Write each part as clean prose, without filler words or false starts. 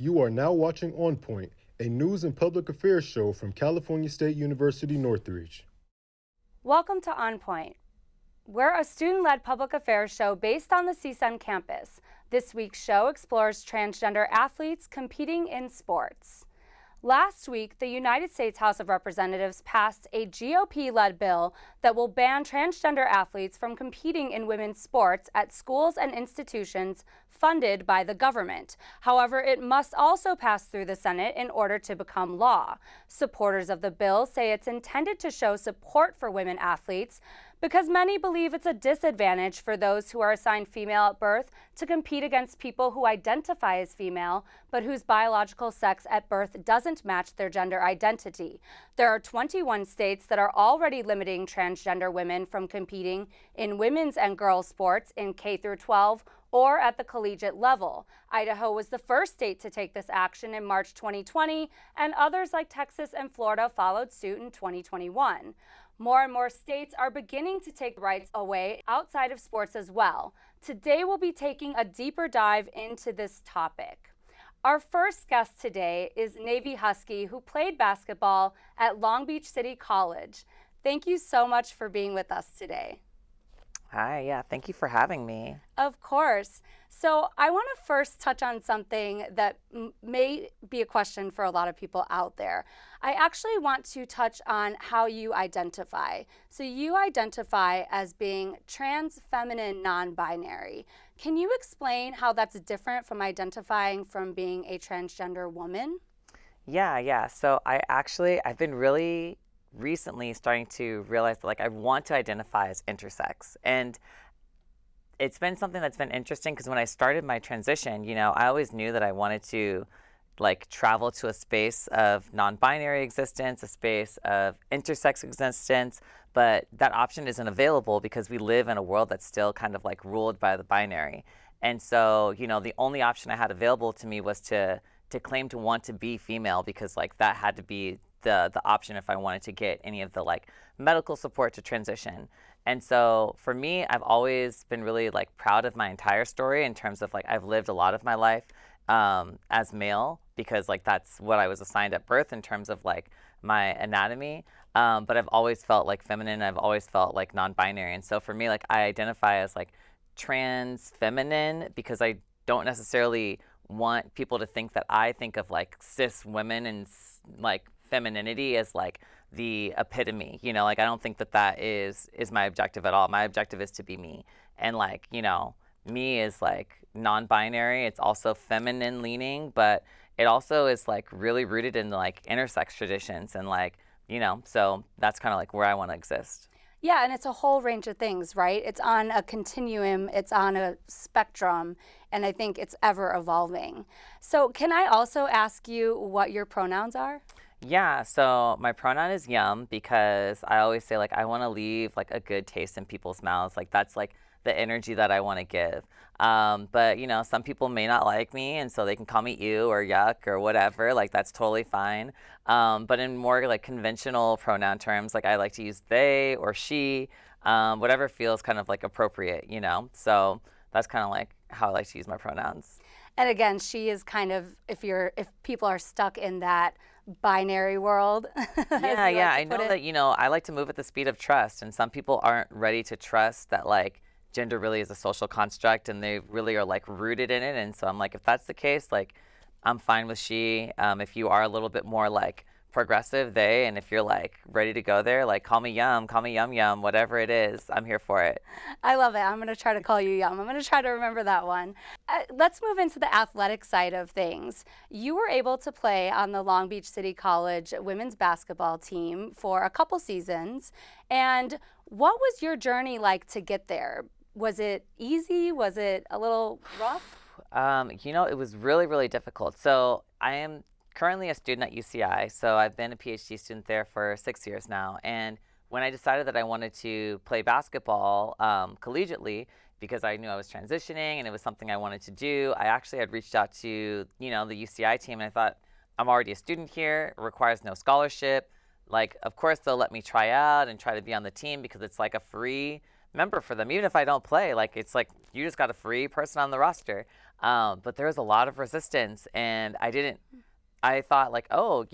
You are now watching On Point, a news and public affairs show from California State University, Northridge. Welcome to On Point. We're a student-led public affairs show based on the CSUN campus. This week's show explores transgender athletes competing in sports. Last week, the United States House of Representatives passed a GOP-led bill that will ban transgender athletes from competing in women's sports at schools and institutions funded by the government. However, it must also pass through the Senate in order to become law. Supporters of the bill say it's intended to show support for women athletes because many believe it's a disadvantage for those who are assigned female at birth to compete against people who identify as female but whose biological sex at birth doesn't match their gender identity. There are 21 states that are already limiting transgender women from competing in women's and girls' sports in K through 12 or at the collegiate level. Idaho was the first state to take this action in March 2020, and others like Texas and Florida followed suit in 2021. More and more states are beginning to take rights away outside of sports as well. Today we'll be taking a deeper dive into this topic. Our first guest today is Navi Huskey, who played basketball at Long Beach City College. Thank you so much for being with us today. Hi, yeah, thank you for having me. Of course. So I want to first touch on something that may be a question for a lot of people out there. I actually want to touch on how you identify. So you identify as being trans, feminine, non-binary. Can you explain how that's different from identifying from being a transgender woman? Yeah. So I've been really recently starting to realize that I want to identify as intersex. And it's been something that's been interesting because when I started my transition, I always knew that I wanted to travel to a space of non-binary existence, a space of intersex existence, but that option isn't available because we live in a world that's still kind of ruled by the binary. And so, the only option I had available to me was to claim to want to be female because that had to be the option if I wanted to get any of the medical support to transition. And so for me, I've always been really proud of my entire story in terms of I've lived a lot of my life as male because that's what I was assigned at birth in terms of my anatomy. But I've always felt feminine. I've always felt non-binary. And so for me, I identify as trans feminine because I don't necessarily want people to think that I think of cis women and femininity as the epitome, I don't think that is my objective at all. My objective is to be me. And me is non-binary. It's also feminine leaning, but it also is really rooted in intersex traditions and so that's kind of where I want to exist. Yeah, and it's a whole range of things, right? It's on a continuum, it's on a spectrum, and I think it's ever evolving. So can I also ask you what your pronouns are? Yeah, so my pronoun is yum because I always say I want to leave a good taste in people's mouths. That's the energy that I want to give. But some people may not like me, and so they can call me ew or yuck or whatever. That's totally fine. But in more conventional pronoun terms, I like to use they or she, whatever feels kind of appropriate, So that's kind of how I like to use my pronouns. And again, she is kind of if people are stuck in that binary world. Yeah, I know that, I like to move at the speed of trust, and some people aren't ready to trust that gender really is a social construct and they really are rooted in it. And so I'm if that's the case, I'm fine with she. If you are a little bit more progressive, they, and if you're ready to go there, call me yum, call me yum yum, whatever it is, I'm here for it. I love it. I'm going to try to call you yum. I'm going to try to remember that one. Let's move into the athletic side of things. You were able to play on the Long Beach City College women's basketball team for a couple seasons. And what was your journey like to get there? Was it easy? Was it a little rough? It was really, really difficult. So I am currently a student at UCI, so I've been a PhD student there for 6 years now. And when I decided that I wanted to play basketball collegiately, because I knew I was transitioning and it was something I wanted to do, I actually had reached out to, the UCI team, and I thought, I'm already a student here, it requires no scholarship. Of course, they'll let me try out and try to be on the team because it's a free member for them, even if I don't play. Like, it's like you just got a free person on the roster. But there was a lot of resistance, and I thought, like, oh,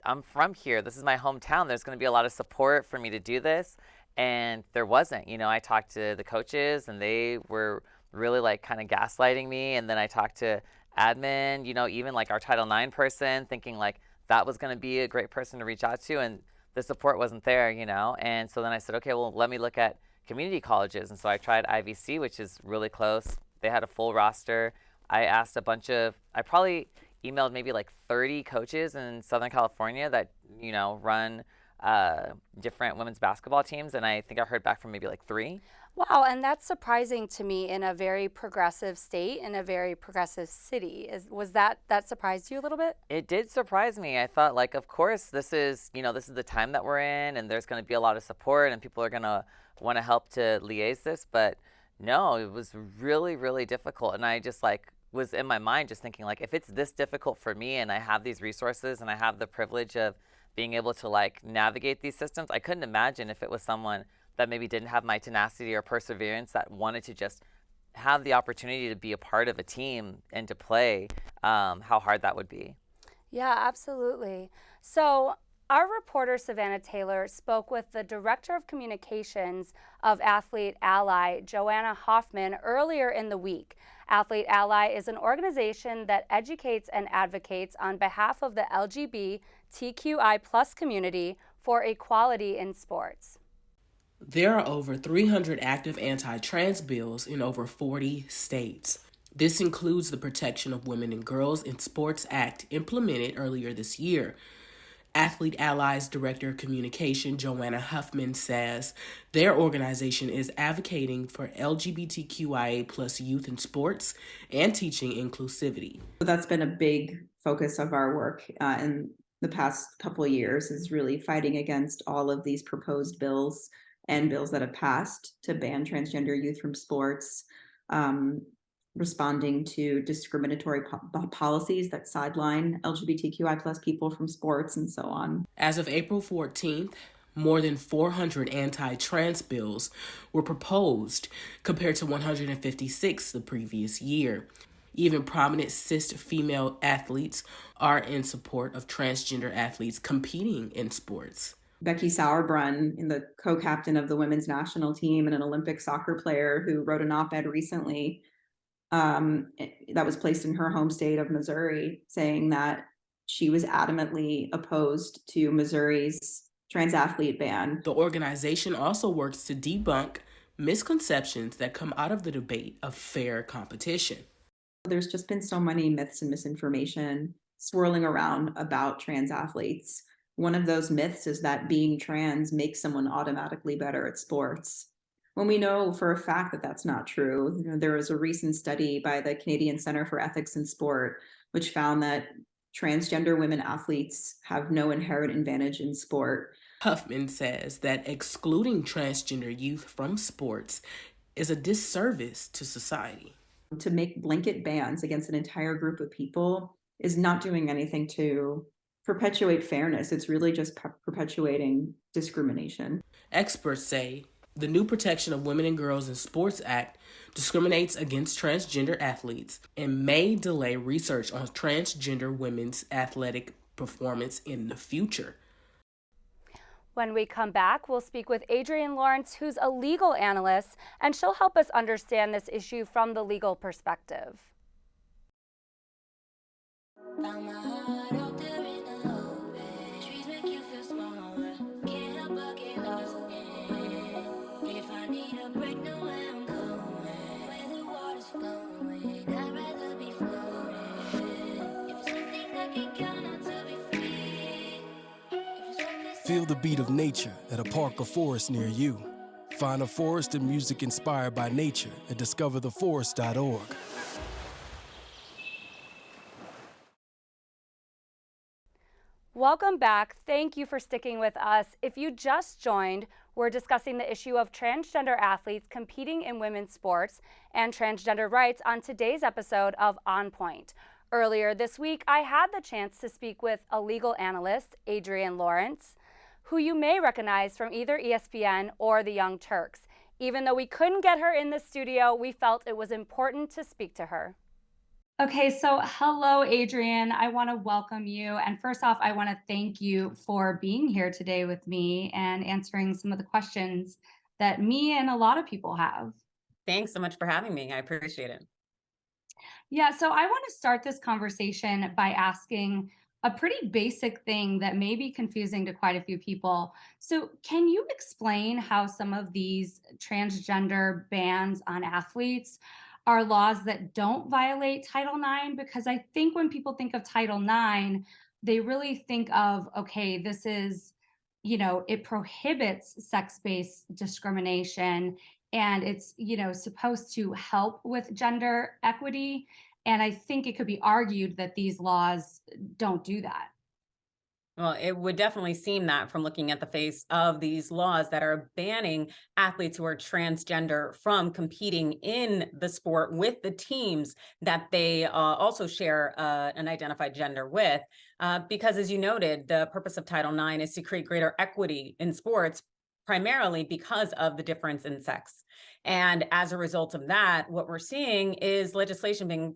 I'm from here. This is my hometown. There's going to be a lot of support for me to do this. And there wasn't. I talked to the coaches, and they were really like kind of gaslighting me. And then I talked to admin, even like our Title IX person, thinking like that was going to be a great person to reach out to. And the support wasn't there, And so then I said, okay, well, let me look at community colleges. And so I tried IVC, which is really close. They had a full roster. I asked I probably emailed maybe like 30 coaches in Southern California that, run different women's basketball teams. And I think I heard back from maybe like 3. Wow, and that's surprising to me in a very progressive state, in a very progressive city. Was that surprised you a little bit? It did surprise me. I thought, like, of course, this is the time that we're in, and there's going to be a lot of support, and people are going to want to help to liaise this. But no, it was really, really difficult. And I just was in my mind just thinking, like, if it's this difficult for me and I have these resources and I have the privilege of being able to navigate these systems, I couldn't imagine if it was someone that maybe didn't have my tenacity or perseverance, that wanted to just have the opportunity to be a part of a team and to play, how hard that would be. Yeah, absolutely. So our reporter, Savannah Taylor, spoke with the Director of Communications of Athlete Ally, Joanna Hoffman, earlier in the week. Athlete Ally is an organization that educates and advocates on behalf of the LGBTQI+ community for equality in sports. There are over 300 active anti-trans bills in over 40 states. This includes the Protection of Women and Girls in Sports Act implemented earlier this year. Athlete Ally's Director of Communication, Joanna Huffman, says their organization is advocating for LGBTQIA+ youth in sports and teaching inclusivity. That's been a big focus of our work in the past couple of years, is really fighting against all of these proposed bills and bills that have passed to ban transgender youth from sports, responding to discriminatory policies that sideline LGBTQI+ people from sports, and so on. As of April 14th, more than 400 anti-trans bills were proposed, compared to 156 the previous year. Even prominent cis female athletes are in support of transgender athletes competing in sports. Becky Sauerbrunn, the co-captain of the women's national team and an Olympic soccer player, who wrote an op-ed recently that was placed in her home state of Missouri, saying that she was adamantly opposed to Missouri's trans athlete ban. The organization also works to debunk misconceptions that come out of the debate of fair competition. There's just been so many myths and misinformation swirling around about trans athletes. One of those myths is that being trans makes someone automatically better at sports, when we know for a fact that that's not true. There was a recent study by the Canadian Centre for Ethics in Sport, which found that transgender women athletes have no inherent advantage in sport. Huffman says that excluding transgender youth from sports is a disservice to society. To make blanket bans against an entire group of people is not doing anything to perpetuate fairness. It's really just perpetuating discrimination. Experts say the new Protection of Women and Girls in Sports Act discriminates against transgender athletes and may delay research on transgender women's athletic performance in the future. When we come back, we'll speak with Adrienne Lawrence, who's a legal analyst, and she'll help us understand this issue from the legal perspective. Feel the beat of nature at a park or forest near you. Find a forest and music inspired by nature at discovertheforest.org. Welcome back. Thank you for sticking with us. If you just joined, we're discussing the issue of transgender athletes competing in women's sports and transgender rights on today's episode of On Point. Earlier this week, I had the chance to speak with a legal analyst, Adrienne Lawrence, who you may recognize from either ESPN or the Young Turks. Even though we couldn't get her in the studio, we felt it was important to speak to her. Okay, so hello, Adrienne. I want to welcome you. And first off, I want to thank you for being here today with me and answering some of the questions that me and a lot of people have. Thanks so much for having me. I appreciate it. Yeah, so I want to start this conversation by asking a pretty basic thing that may be confusing to quite a few people. So, can you explain how some of these transgender bans on athletes are laws that don't violate Title IX? Because I think when people think of Title IX, they really think of, okay, this is, it prohibits sex-based discrimination and it's, supposed to help with gender equity. And I think it could be argued that these laws don't do that. Well, it would definitely seem that from looking at the face of these laws that are banning athletes who are transgender from competing in the sport with the teams that they also share an identified gender with. Because, as you noted, the purpose of Title IX is to create greater equity in sports, primarily because of the difference in sex. And as a result of that, what we're seeing is legislation being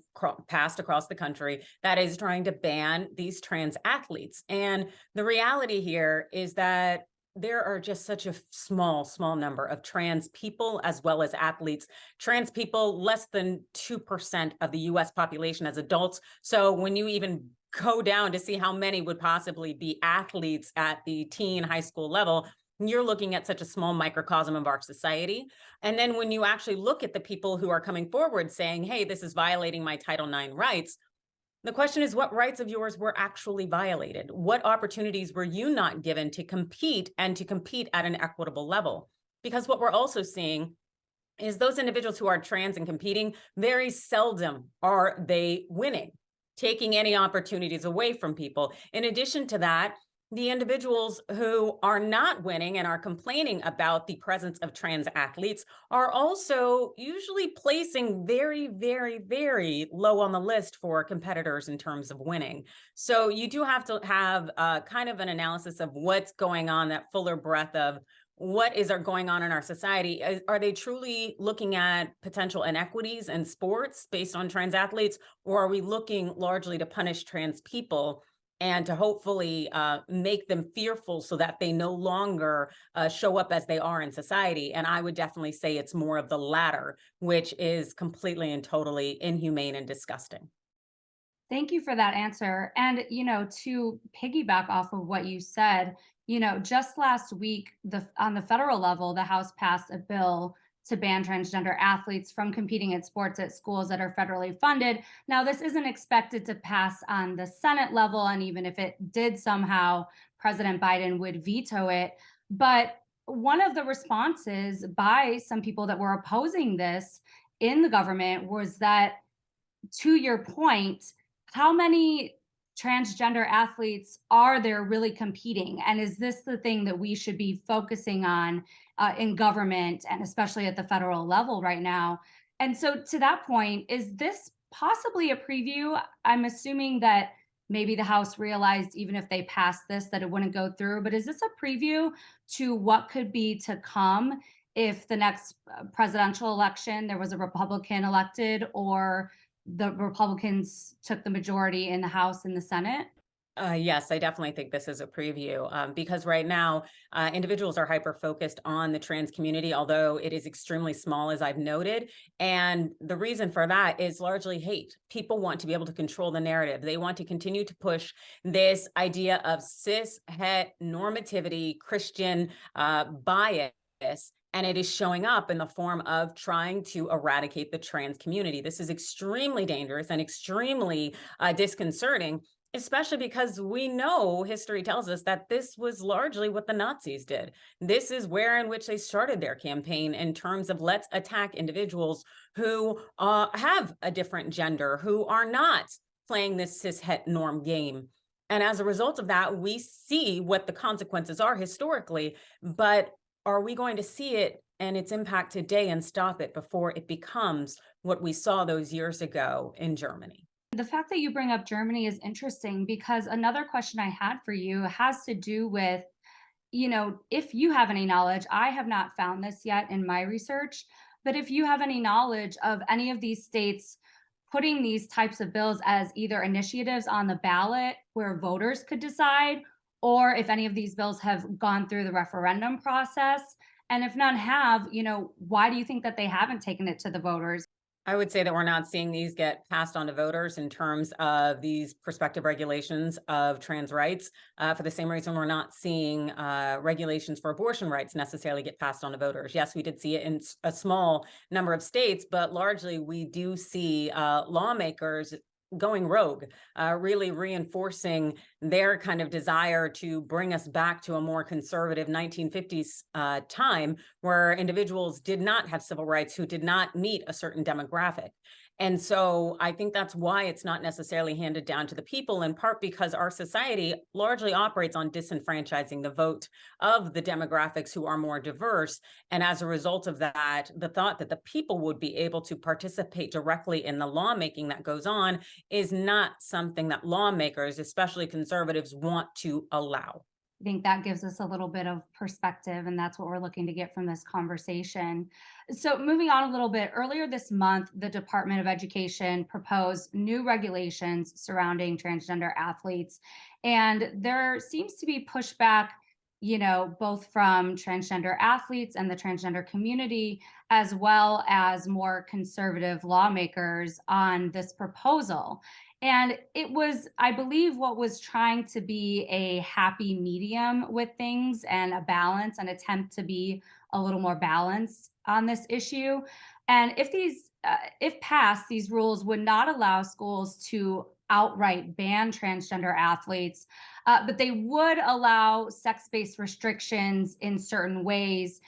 passed across the country that is trying to ban these trans athletes. And the reality here is that there are just such a small number of trans people as well as athletes. Trans people, less than 2% of the US population as adults. So when you even go down to see how many would possibly be athletes at the teen high school level, you're looking at such a small microcosm of our society. And then when you actually look at the people who are coming forward saying, hey, this is violating my Title IX rights, the question is, what rights of yours were actually violated? What opportunities were you not given to compete and to compete at an equitable level? Because what we're also seeing is those individuals who are trans and competing, very seldom are they winning, taking any opportunities away from people. In addition to that, the individuals who are not winning and are complaining about the presence of trans athletes are also usually placing very low on the list for competitors in terms of winning. So you do have to have kind of an analysis of what's going on, that fuller breadth of what is going on in our society. Are they truly looking at potential inequities in sports based on trans athletes, or are we looking largely to punish trans people and to hopefully make them fearful so that they no longer show up as they are in society? And I would definitely say it's more of the latter, which is completely and totally inhumane and disgusting. Thank you for that answer. And, to piggyback off of what you said, just last week, on the federal level, the House passed a bill to ban transgender athletes from competing in sports at schools that are federally funded. Now, this isn't expected to pass on the Senate level, and even if it did somehow, President Biden would veto it. But one of the responses by some people that were opposing this in the government was that, to your point, how many transgender athletes are there really competing? And is this the thing that we should be focusing on in government and especially at the federal level right now? And so, to that point, is this possibly a preview? I'm assuming that maybe the House realized even if they passed this that it wouldn't go through, but is this a preview to what could be to come if the next presidential election there was a Republican elected or the Republicans took the majority in the House and the Senate? Yes, I definitely think this is a preview because right now individuals are hyper focused on the trans community, although it is extremely small, as I've noted. And the reason for that is largely hate. People want to be able to control the narrative. They want to continue to push this idea of cis het normativity, Christian bias. And it is showing up in the form of trying to eradicate the trans community. This is extremely dangerous and extremely disconcerting, especially because we know history tells us that this was largely what the Nazis did. This is where in which they started their campaign in terms of let's attack individuals who have a different gender, who are not playing this cis het norm game. And as a result of that, we see what the consequences are historically, but are we going to see it and its impact today and stop it before it becomes what we saw those years ago in Germany? The fact that you bring up Germany is interesting because another question I had for you has to do with, if you have any knowledge, I have not found this yet in my research, but if you have any knowledge of any of these states putting these types of bills as either initiatives on the ballot where voters could decide, or if any of these bills have gone through the referendum process. And if none have, why do you think that they haven't taken it to the voters? I would say that we're not seeing these get passed on to voters in terms of these prospective regulations of trans rights, for the same reason we're not seeing regulations for abortion rights necessarily get passed on to voters. Yes, we did see it in a small number of states, but largely we do see lawmakers going rogue, really reinforcing their kind of desire to bring us back to a more conservative 1950s time where individuals did not have civil rights, who did not meet a certain demographic. And so I think that's why it's not necessarily handed down to the people, in part because our society largely operates on disenfranchising the vote of the demographics who are more diverse. And as a result of that, the thought that the people would be able to participate directly in the lawmaking that goes on is not something that lawmakers, especially conservatives, want to allow. I think that gives us a little bit of perspective, and that's what we're looking to get from this conversation. So, moving on a little bit, earlier this month, the Department of Education proposed new regulations surrounding transgender athletes. And there seems to be pushback, both from transgender athletes and the transgender community, as well as more conservative lawmakers on this proposal. And it was, I believe, what was trying to be a happy medium with things and a balance, an attempt to be a little more balanced on this issue. And if passed, these rules would not allow schools to outright ban transgender athletes, but they would allow sex-based restrictions in certain ways.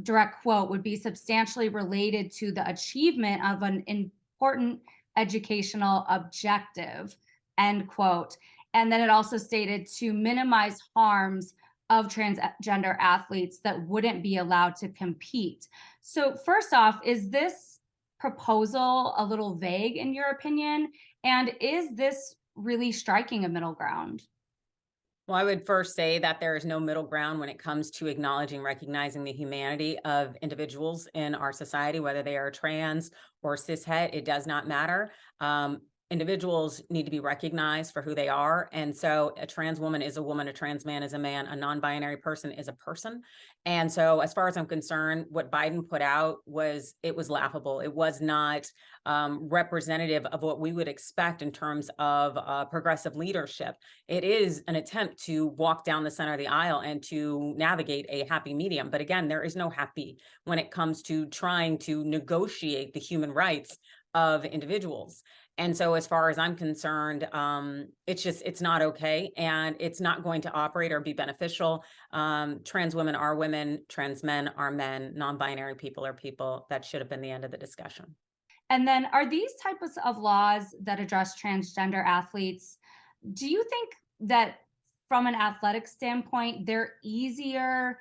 Direct quote would be substantially related to the achievement of an important educational objective, end quote. And then it also stated to minimize harms of transgender athletes that wouldn't be allowed to compete. So, first off, is this proposal a little vague in your opinion? And is this really striking a middle ground? Well, I would first say that there is no middle ground when it comes to acknowledging, recognizing the humanity of individuals in our society, whether they are trans or cishet, it does not matter. Individuals need to be recognized for who they are. And so a trans woman is a woman, a trans man is a man, a non-binary person is a person. And so as far as I'm concerned, what Biden put out was laughable. It was not representative of what we would expect in terms of progressive leadership. It is an attempt to walk down the center of the aisle and to navigate a happy medium. But again, there is no happy when it comes to trying to negotiate the human rights of individuals. And so as far as I'm concerned, it's not okay. And it's not going to operate or be beneficial. Trans women are women, trans men are men, non-binary people are people. That should have been the end of the discussion. And then are these types of laws that address transgender athletes, do you think that from an athletic standpoint, they're easier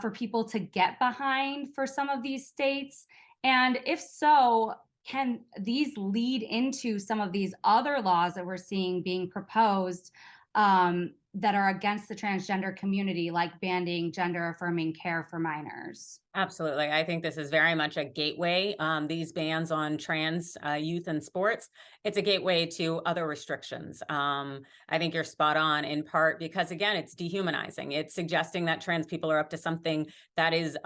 for people to get behind for some of these states? And if so, can these lead into some of these other laws that we're seeing being proposed that are against the transgender community, like banning gender affirming care for minors? Absolutely. I think this is very much a gateway. These bans on trans youth in sports, it's a gateway to other restrictions. I think you're spot on in part because, again, it's dehumanizing. It's suggesting that trans people are up to something that is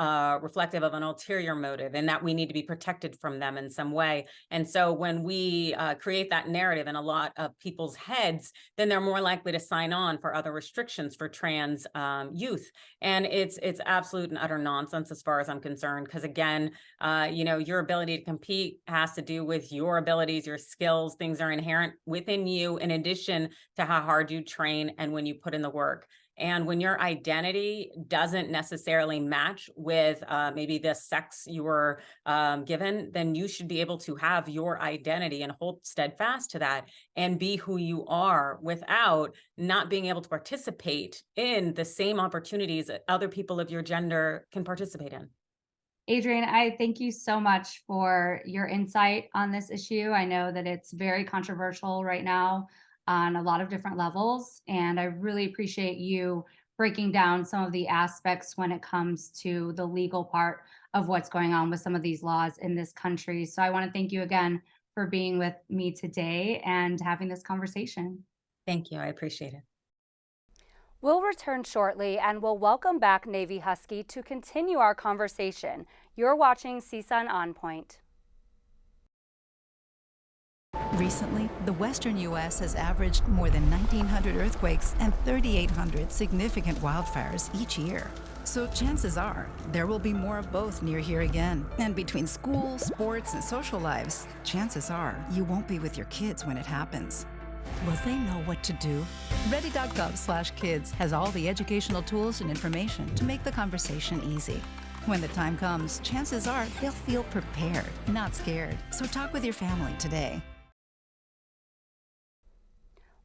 reflective of an ulterior motive and that we need to be protected from them in some way. And so when we create that narrative in a lot of people's heads, then they're more likely to sign on for other restrictions for trans youth. And it's absolute and utter nonsense as far as I'm concerned, because again, your ability to compete has to do with your abilities, your skills, things are inherent within you, in addition to how hard you train and when you put in the work. And when your identity doesn't necessarily match with maybe the sex you were given, then you should be able to have your identity and hold steadfast to that and be who you are without not being able to participate in the same opportunities that other people of your gender can participate in. Adrienne, I thank you so much for your insight on this issue. I know that it's very controversial right now on a lot of different levels, and I really appreciate you breaking down some of the aspects when it comes to the legal part of what's going on with some of these laws in this country. So I want to thank you again for being with me today and having this conversation. Thank you. I appreciate it. We'll return shortly and we'll welcome back Navy Huskey to continue our conversation. You're watching CSUN On Point. Recently, the western U.S. has averaged more than 1,900 earthquakes and 3,800 significant wildfires each year. So chances are there will be more of both near here again. And between school, sports, and social lives, chances are you won't be with your kids when it happens. Will they know what to do? Ready.gov/kids has all the educational tools and information to make the conversation easy. When the time comes, chances are they'll feel prepared, not scared. So talk with your family today.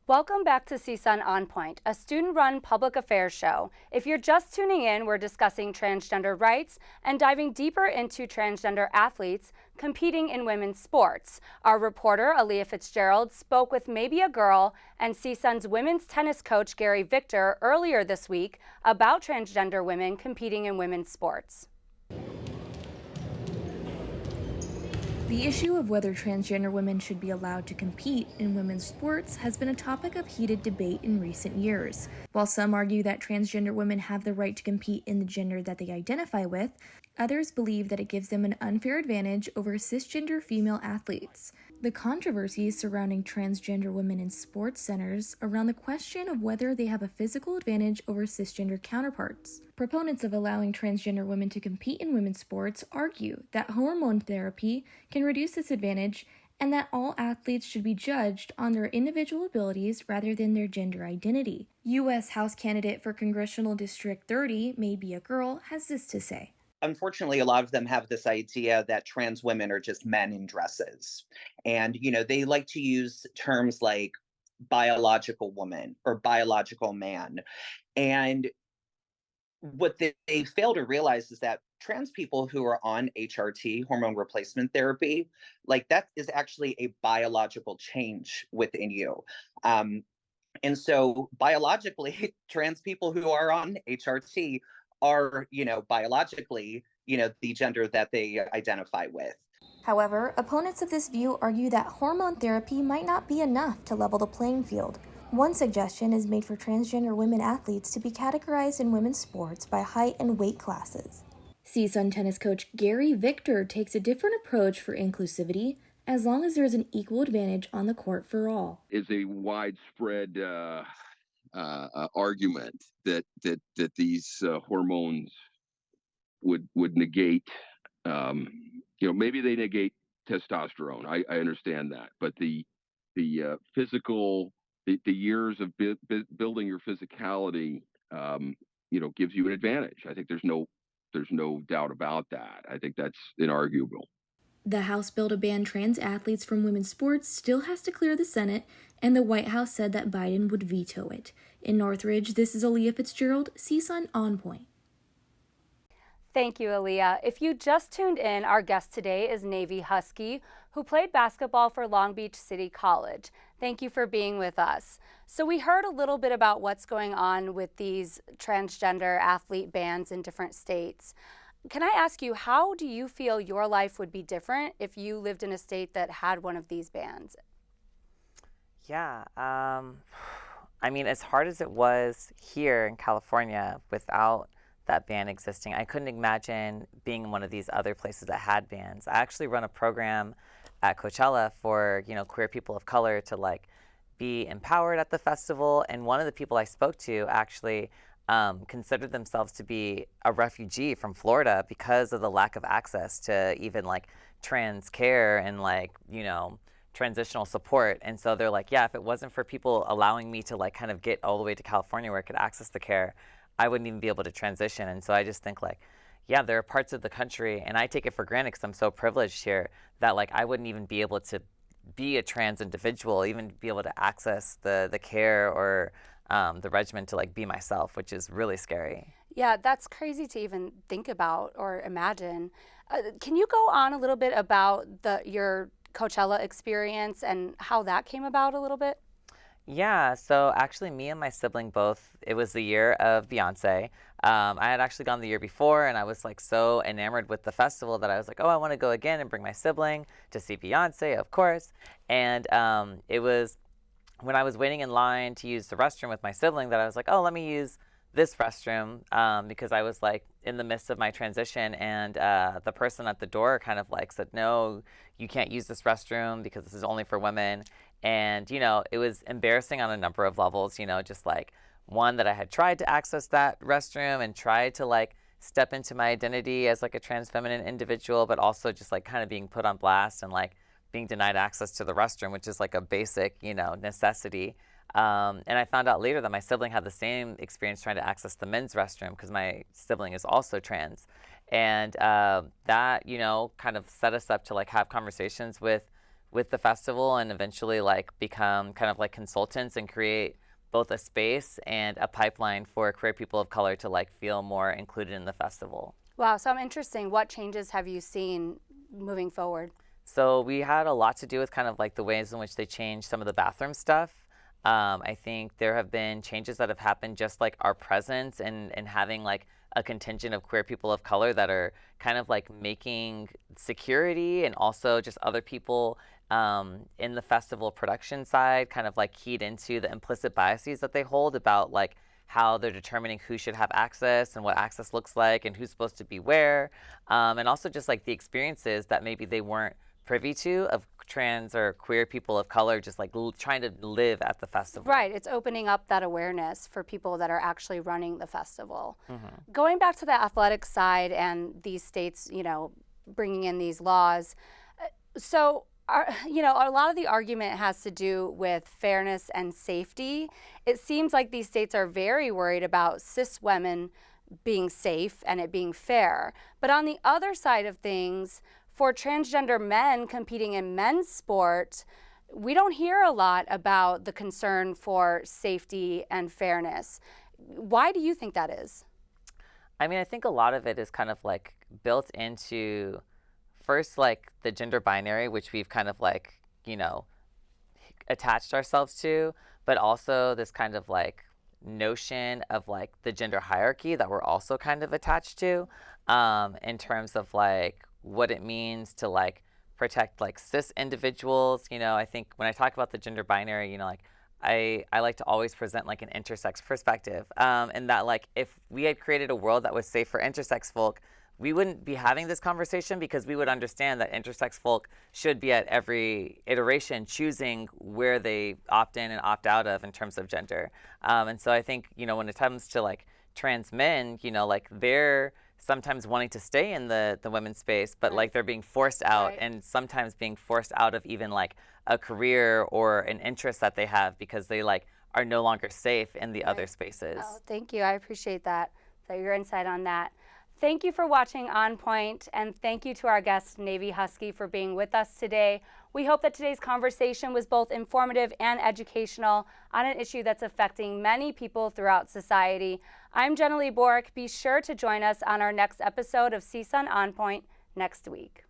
Welcome back to CSUN On Point, a student-run public affairs show. If you're just tuning in, we're discussing transgender rights and diving deeper into transgender athletes competing in women's sports. Our reporter, Aaliyah Fitzgerald, spoke with Maybe a Girl and CSUN's women's tennis coach, Gary Victor, earlier this week about transgender women competing in women's sports. The issue of whether transgender women should be allowed to compete in women's sports has been a topic of heated debate in recent years. While some argue that transgender women have the right to compete in the gender that they identify with, others believe that it gives them an unfair advantage over cisgender female athletes. The controversies surrounding transgender women in sports centers around the question of whether they have a physical advantage over cisgender counterparts. Proponents of allowing transgender women to compete in women's sports argue that hormone therapy can reduce this advantage and that all athletes should be judged on their individual abilities rather than their gender identity. U.S. House candidate for Congressional District 30, Maybe a Girl, has this to say. Unfortunately, a lot of them have this idea that trans women are just men in dresses. And, they like to use terms like biological woman or biological man. And what they fail to realize is that trans people who are on HRT, hormone replacement therapy, like that is actually a biological change within you. And so biologically, trans people who are on HRT are, biologically, the gender that they identify with. However, opponents of this view argue that hormone therapy might not be enough to level the playing field. One suggestion is made for transgender women athletes to be categorized in women's sports by height and weight classes. CSUN tennis coach Gary Victor takes a different approach for inclusivity, as long as there is an equal advantage on the court for all. Is a widespread argument that these hormones would negate. Maybe they negate testosterone. I understand that, but the physical, the years of building your physicality, gives you an advantage. I think there's no doubt about that. I think that's inarguable. The House bill to ban trans athletes from women's sports still has to clear the Senate, and the White House said that Biden would veto it. In Northridge, this is Aaliyah Fitzgerald, CSUN On Point. Thank you, Aaliyah. If you just tuned in, our guest today is Navy Huskey, who played basketball for Long Beach City College. Thank you for being with us. So we heard a little bit about what's going on with these transgender athlete bans in different states. Can I ask you, how do you feel your life would be different if you lived in a state that had one of these bans? Yeah, as hard as it was here in California without that ban existing, I couldn't imagine being in one of these other places that had bans. I actually run a program at Coachella for, queer people of color to be empowered at the festival. And one of the people I spoke to actually considered themselves to be a refugee from Florida because of the lack of access to even trans care and transitional support. And so they're like, yeah, if it wasn't for people allowing me to kind of get all the way to California where I could access the care, I wouldn't even be able to transition. And so I just think yeah, there are parts of the country, and I take it for granted because I'm so privileged here, that I wouldn't even be able to be a trans individual, even be able to access the care or the regimen to be myself, which is really scary. Yeah, that's crazy to even think about or imagine. Can you go on a little bit about your Coachella experience and how that came about a little bit? Yeah, so actually, me and my sibling both, it was the year of Beyonce. I had actually gone the year before, and I was like so enamored with the festival that I was like, oh, I want to go again and bring my sibling to see Beyonce, of course. And it was when I was waiting in line to use the restroom with my sibling that I was like, oh, let me use this restroom because I was like in the midst of my transition, and the person at the door kind of like said, no, you can't use this restroom because this is only for women. And, it was embarrassing on a number of levels, just like one that I had tried to access that restroom and tried to like step into my identity as like a trans feminine individual, but also just like kind of being put on blast and like being denied access to the restroom, which is like a basic, necessity. And I found out later that my sibling had the same experience trying to access the men's restroom because my sibling is also trans. And that, kind of set us up to like have conversations with the festival and eventually like become kind of like consultants and create both a space and a pipeline for queer people of color to like feel more included in the festival. Wow, so I'm interesting. What changes have you seen moving forward? So we had a lot to do with kind of like the ways in which they changed some of the bathroom stuff. I think there have been changes that have happened just like our presence and having like a contingent of queer people of color that are kind of like making security and also just other people in the festival production side kind of like keyed into the implicit biases that they hold about like how they're determining who should have access and what access looks like and who's supposed to be where. And also just like the experiences that maybe they weren't privy to of trans or queer people of color just like trying to live at the festival. Right, it's opening up that awareness for people that are actually running the festival. Going back to the athletic side and these states, bringing in these laws, so a lot of the argument has to do with fairness and safety. It seems like these states are very worried about cis women being safe and it being fair. But on the other side of things, for transgender men competing in men's sport, we don't hear a lot about the concern for safety and fairness. Why do you think that is? I mean, I think a lot of it is kind of like built into first like the gender binary, which we've kind of like, attached ourselves to, but also this kind of like notion of like the gender hierarchy that we're also kind of attached to in terms of like what it means to like protect like cis individuals. I think when I talk about the gender binary, like I like to always present like an intersex perspective, and that like if we had created a world that was safe for intersex folk, we wouldn't be having this conversation because we would understand that intersex folk should be at every iteration choosing where they opt in and opt out of in terms of gender. And so I think, when it comes to like trans men, like they're sometimes wanting to stay in the women's space, but like they're being forced out and sometimes being forced out of even like a career or an interest that they have because they like are no longer safe in the other spaces. Oh, thank you. I appreciate that, your insight on that. Thank you for watching On Point, and thank you to our guest, Navi Huskey, for being with us today. We hope that today's conversation was both informative and educational on an issue that's affecting many people throughout society. I'm Borek. Be sure to join us on our next episode of CSUN On Point next week.